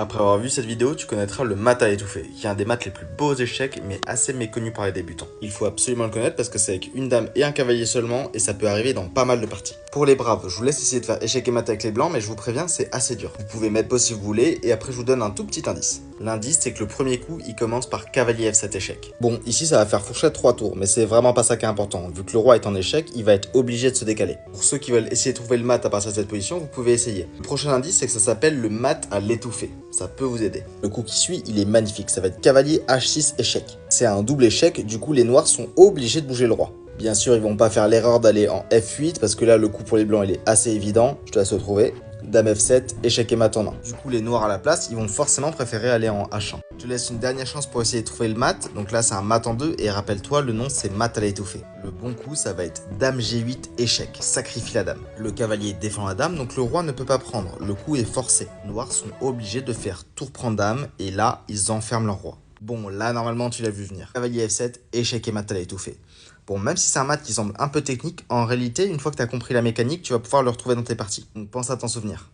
Après avoir vu cette vidéo, tu connaîtras le mat à étouffer, qui est un des mats les plus beaux échecs, mais assez méconnu par les débutants. Il faut absolument le connaître parce que c'est avec une dame et un cavalier seulement, et ça peut arriver dans pas mal de parties. Pour les braves, je vous laisse essayer de faire échec et mat avec les blancs, mais je vous préviens, c'est assez dur. Vous pouvez mettre pause si vous voulez, et après je vous donne un tout petit indice. L'indice, c'est que le premier coup, il commence par cavalier F7 échec. Bon, ici ça va faire fourchette 3 tours, mais c'est vraiment pas ça qui est important. Vu que le roi est en échec, il va être obligé de se décaler. Pour ceux qui veulent essayer de trouver le mat à partir de cette position, vous pouvez essayer. Le prochain indice, c'est que ça s'appelle le mat à l'étouffer. Ça peut vous aider. Le coup qui suit, il est magnifique. Ça va être cavalier H6 échec. C'est un double échec, du coup les noirs sont obligés de bouger le roi. Bien sûr, ils vont pas faire l'erreur d'aller en F8 parce que là, le coup pour les blancs, il est assez évident. Je te laisse le trouver. Dame F7, échec et mat en main. Du coup, les noirs à la place, ils vont forcément préférer aller en H1. Je te laisse une dernière chance pour essayer de trouver le mat. Donc là, c'est un mat en 2 et rappelle-toi, le nom, c'est mat à l'étouffer. Le bon coup, ça va être dame G8, échec. Sacrifie la dame. Le cavalier défend la dame, donc le roi ne peut pas prendre. Le coup est forcé. Les noirs sont obligés de faire tour prend dame et là, ils enferment leur roi. Bon, là, normalement, tu l'as vu venir. Cavalier F7, échec et mat à l'étouffer. Bon, même si c'est un mat qui semble un peu technique, en réalité, une fois que tu as compris la mécanique, tu vas pouvoir le retrouver dans tes parties. Donc pense à t'en souvenir.